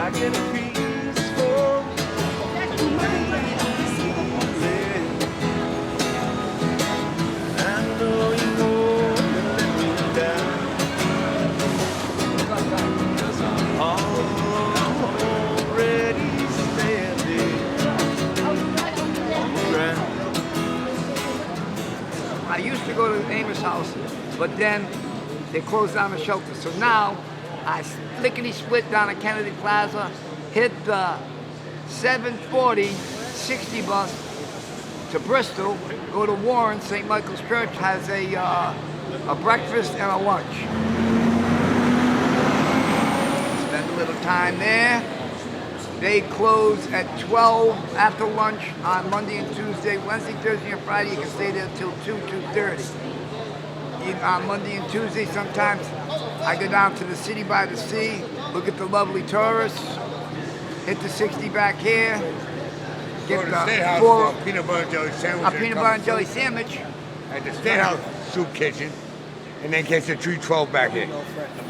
I get a peaceful I know you let me down. Already standing on the ground. I used to go to Amos House, but then they closed down the shelter. So now I lickety split down at Kennedy Plaza, hit the 740 60 bus to Bristol, go to Warren. St. Michael's Church has a breakfast and a lunch. Spend a little time there. They close at 12 after lunch on Monday and Tuesday. Wednesday, Thursday, and Friday, you can stay there till 2:30. On Monday and Tuesday, sometimes I go down to the city by the sea, look at the lovely tourists, hit the 60 back here, get the peanut butter and jelly sandwich. A peanut butter and jelly sandwich. At the State House Soup Kitchen, and then catch the 312 back here.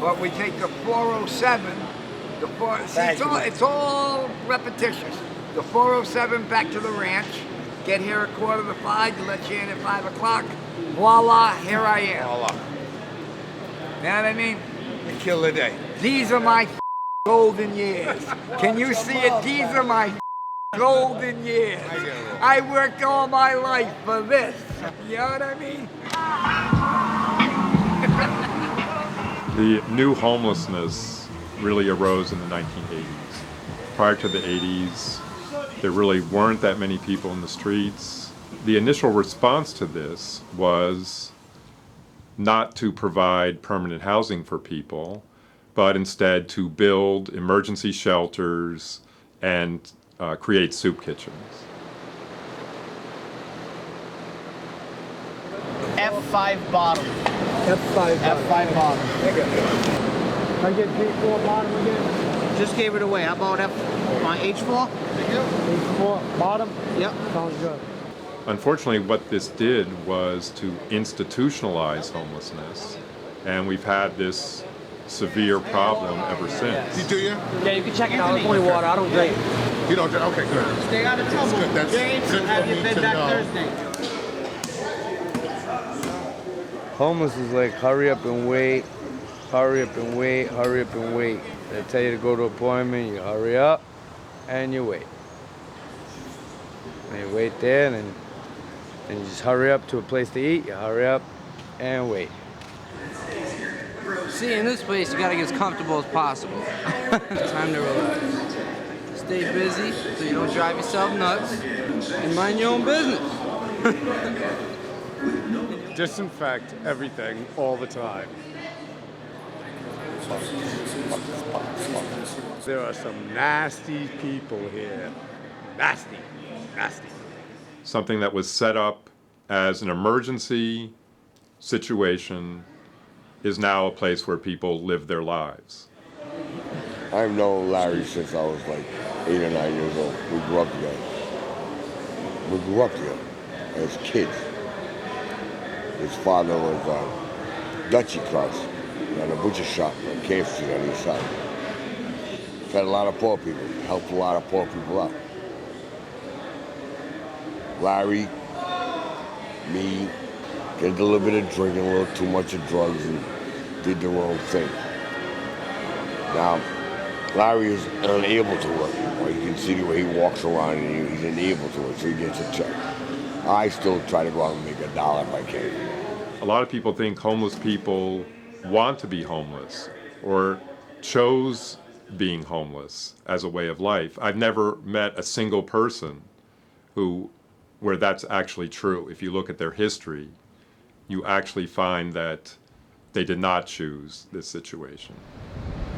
But we take the 407. It's all repetitious. The 407 back to the ranch. Get here at 4:45 to let you in at 5 o'clock. Voila, here I am. Voila. You know what I mean? We kill the day. These are my golden years. Can you see it? These are my golden years. I worked all my life for this. You know what I mean? The new homelessness really arose in the 1980s. Prior to the 80s, there really weren't that many people in the streets. The initial response to this was not to provide permanent housing for people, but instead to build emergency shelters and create soup kitchens. F5 bottom. F5 F5 bottom. Can I get G4 bottom again? Just gave it away. How about my H4? H4 bottom? Yep. Sounds good. Unfortunately, what this did was to institutionalize homelessness, and we've had this severe problem ever since. Do you? Yeah, you can check it out. It's only water. I don't drink. You don't drink? Okay, good. Stay out of trouble. Good. That's James, good have for you me been to back know. Thursday? Homeless is like hurry up and wait, hurry up and wait, hurry up and wait. They tell you to go to an appointment, you hurry up and you wait. And you wait there and then you just hurry up to a place to eat, you hurry up and wait. See, in this place, you gotta get as comfortable as possible. Time to relax. Stay busy so you don't drive yourself nuts, and mind your own business. Disinfect everything all the time. There are some nasty people here. Nasty, nasty. Something that was set up as an emergency situation is now a place where people live their lives. I've known Larry since I was like 8 or 9 years old. We grew up together. We grew up together as kids. His father was Dutchy Kraus, on a butcher shop on Cranston on the east side. Fed a lot of poor people, helped a lot of poor people out. Larry, me, did a little bit of drinking, a little too much of drugs, and did the wrong thing. Now, Larry is unable to work. Well, you can see the way he walks around, and he's unable to work, so he gets a check. I still try to go out and make $1 if I can. A lot of people think homeless people want to be homeless or chose being homeless as a way of life. I've never met a single person where that's actually true. If you look at their history, you actually find that they did not choose this situation.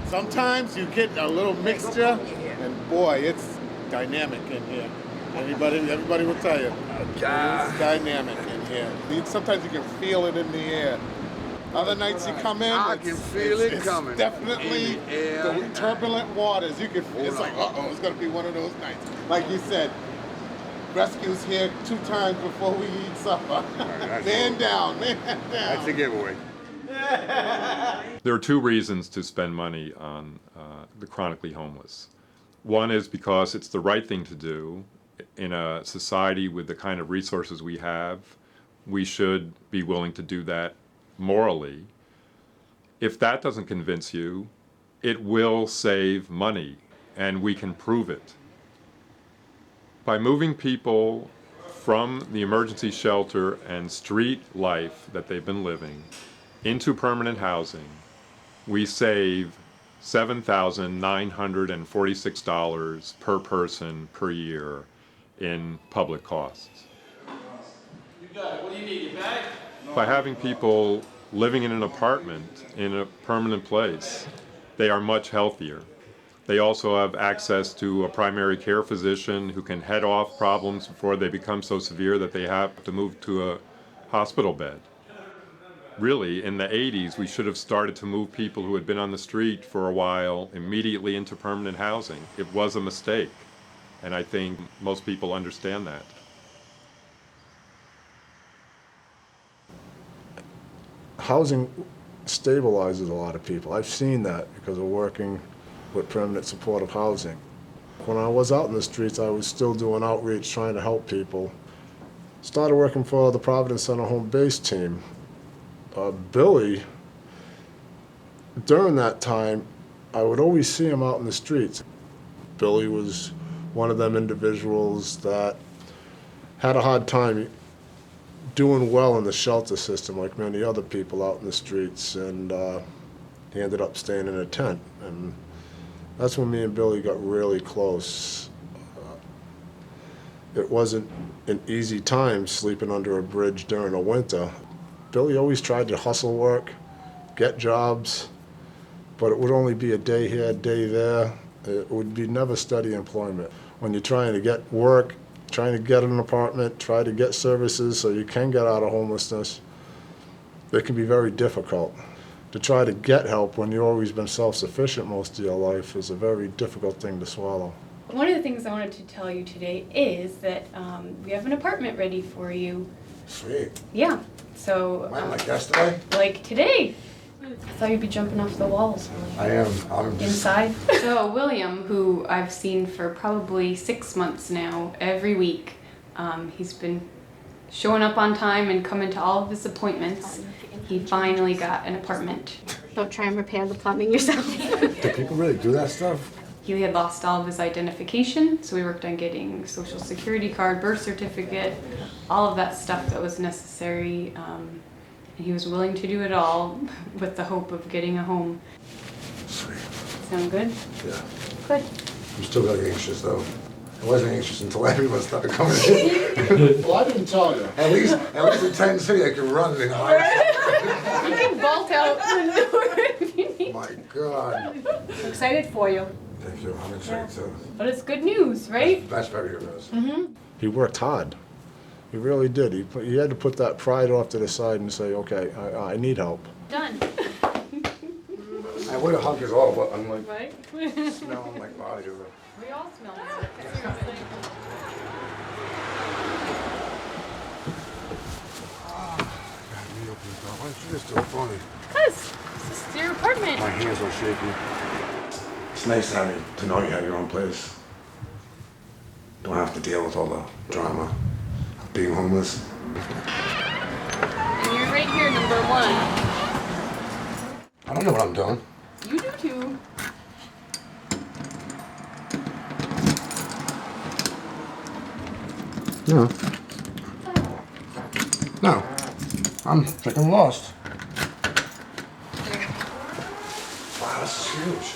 Sometimes you get a little mixture, and boy, it's dynamic in here. Everybody will tell you. It's dynamic in here. Sometimes you can feel it in the air. Other nights you come in, I can feel it coming. Definitely the turbulent waters. You can. It's like, it's gonna be one of those nights. Like you said, rescues here 2 times before we eat supper. Man down. That's a giveaway. There are 2 reasons to spend money on the chronically homeless. One is because it's the right thing to do. In a society with the kind of resources we have, we should be willing to do that morally. If that doesn't convince you, it will save money, and we can prove it. By moving people from the emergency shelter and street life that they've been living into permanent housing, we save $7,946 per person per year in public costs. You got it. What do you need? Your bag? By having people living in an apartment in a permanent place, they are much healthier. They also have access to a primary care physician who can head off problems before they become so severe that they have to move to a hospital bed. Really, in the 80s, we should have started to move people who had been on the street for a while immediately into permanent housing. It was a mistake, and I think most people understand that. Housing stabilizes a lot of people. I've seen that because of working with permanent supportive housing. When I was out in the streets, I was still doing outreach, trying to help people. Started working for the Providence Center home base team. Billy, during that time, I would always see him out in the streets. Billy was one of them individuals that had a hard time doing well in the shelter system like many other people out in the streets, and he ended up staying in a tent. And that's when me and Billy got really close. It wasn't an easy time sleeping under a bridge during the winter. Billy always tried to hustle work, get jobs, but it would only be a day here, a day there. It would be never steady employment. When you're trying to get work, trying to get an apartment, try to get services so you can get out of homelessness, it can be very difficult. To try to get help when you've always been self-sufficient most of your life is a very difficult thing to swallow. One of the things I wanted to tell you today is that we have an apartment ready for you. Sweet. Yeah, so... When, like yesterday? Like today. I thought you'd be jumping off the walls. I am. I'm just... Inside. So William, who I've seen for probably 6 months now, every week, he's been showing up on time and coming to all of his appointments. He finally got an apartment. Don't try and repair the plumbing yourself. Do people really do that stuff? He had lost all of his identification, so we worked on getting social security card, birth certificate, all of that stuff that was necessary. And he was willing to do it all with the hope of getting a home. Sweet. Sound good? Yeah. Good. I'm still really anxious though. I wasn't anxious until everyone started coming in. Well, I didn't tell you. At least in Titan City I can run and hide. You can bolt out the door if you need. My God. I'm excited for you. Thank you. I'm excited too. But it's good news, right? That's very good news. Mm-hmm. He worked hard. He really did. He had to put that pride off to the side and say, okay, I need help. Done. I would have hugged his all, but I'm like, Right? smelling like body odor. We all smell it. Seriously. Why don't you just do it for me? Because this is your apartment. My hands are shaking. It's nice to know you have your own place. Don't have to deal with all the drama of being homeless. And you're right here, number 1. I don't know what I'm doing. You do too. No. No. I'm freaking lost. Wow, this is huge.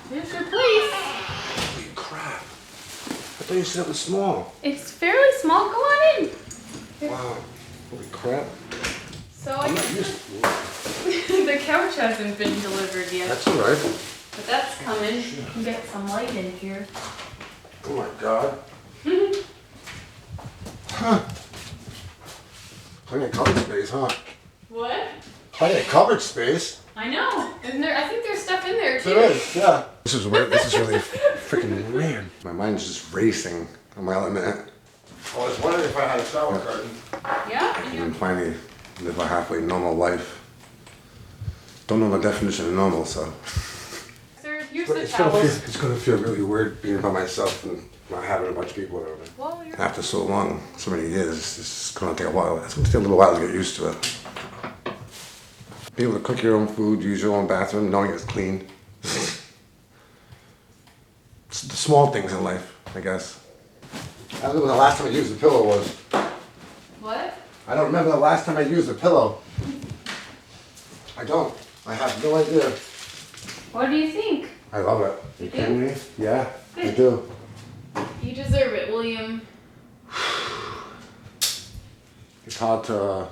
Here's your place. Holy crap. I thought you said it was small. It's fairly small. Go on in. Wow. Holy crap. So I'm not used to the couch hasn't been delivered yet. That's all right. But that's coming. You can get some light in here. Oh my God. Huh. Plenty of cupboard space, huh? What? Plenty of cupboard space. I know. Isn't there? I think there's stuff in there too. There is, yeah. This is weird. This is really freaking weird. My mind's just racing. Am I allowed to? I was wondering if I had a shower curtain. Yeah. I can finally live a halfway normal life. Don't know the definition of normal, so. Sir, Here's the It's towels. gonna feel really weird being by myself and not having a bunch of people around me. Well, you're After so long, so many years, it's gonna take a while. It's gonna take a little while to get used to it. Be able to cook your own food, use your own bathroom, knowing it's clean. It's the small things in life, I guess. I don't know when the last time I used a pillow was. What? I don't remember the last time I used a pillow. I don't. I have no idea. What do you think? I love it. You You kidding do? me? Yeah, I do. You deserve it, William. It's hard to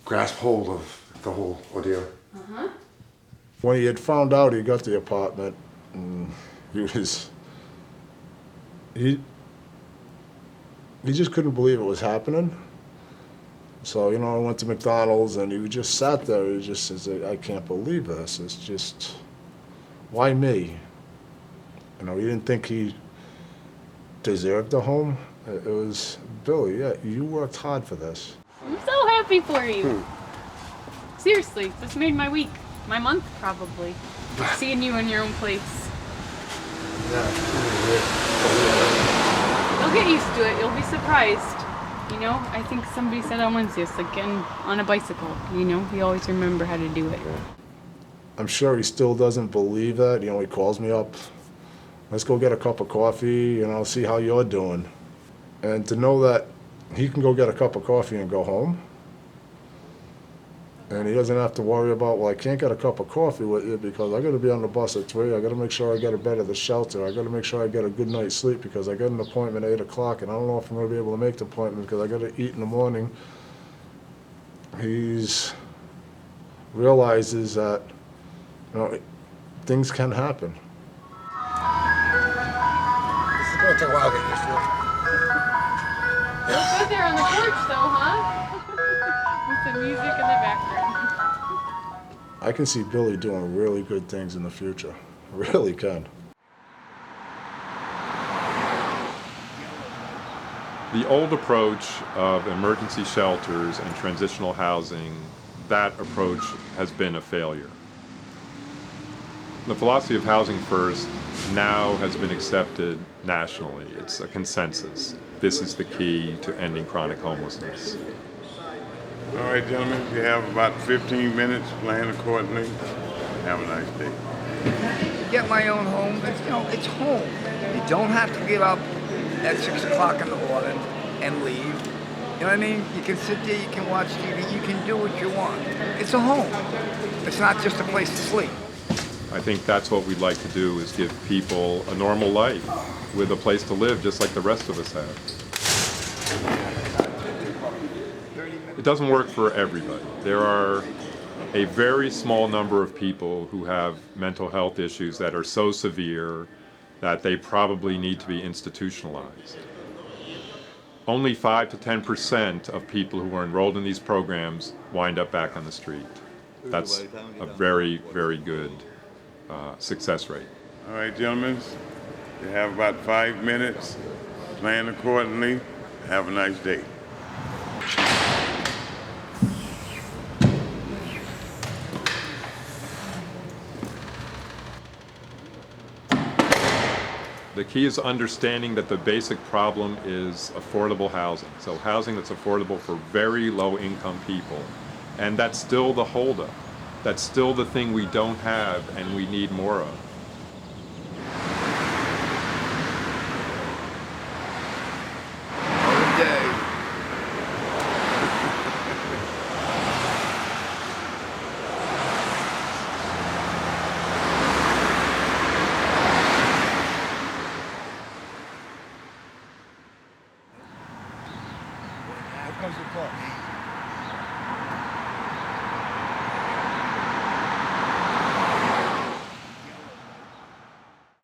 grasp hold of the whole ordeal. Uh-huh. When he had found out he got the apartment, he just couldn't believe it was happening. So, I went to McDonald's and he just sat there. He just says, I can't believe this. It's just, why me? He didn't think he deserved a home. It was, Billy, yeah, you worked hard for this. I'm so happy for you. Seriously, this made my week. My month, probably. Seeing you in your own place. You'll get used to it. You'll be surprised. I think somebody said on Wednesday, it's like getting on a bicycle. You always remember how to do it. I'm sure he still doesn't believe that. He calls me up. Let's go get a cup of coffee, see how you're doing. And to know that he can go get a cup of coffee and go home. And he doesn't have to worry about, well, I can't get a cup of coffee with you because I got to be on the bus at 3. I got to make sure I get a bed at the shelter. I got to make sure I get a good night's sleep because I got an appointment at 8 o'clock and I don't know if I'm going to be able to make the appointment because I got to eat in the morning. He's realizes that, things can happen. This is gonna take a while to get used to it. Look good there on the porch, though, huh? With the music in the background. I can see Billy doing really good things in the future. I really can. The old approach of emergency shelters and transitional housing, that approach has been a failure. The philosophy of housing first now has been accepted nationally. It's a consensus. This is the key to ending chronic homelessness. All right, gentlemen, you have about 15 minutes. Plan accordingly. Have a nice day. Get my own home. It's home. You don't have to get up at 6 o'clock in the morning and leave. You know what I mean? You can sit there, you can watch TV, you can do what you want. It's a home. It's not just a place to sleep. I think that's what we'd like to do, is give people a normal life with a place to live just like the rest of us have. It doesn't work for everybody. There are a very small number of people who have mental health issues that are so severe that they probably need to be institutionalized. Only 5 to 10% of people who are enrolled in these programs wind up back on the street. That's a very, very good success rate. All right, gentlemen, you have about 5 minutes. Plan accordingly. Have a nice day. The key is understanding that the basic problem is affordable housing. So housing that's affordable for very low income people. And that's still the holdup. That's still the thing we don't have and we need more of. Here comes the bus.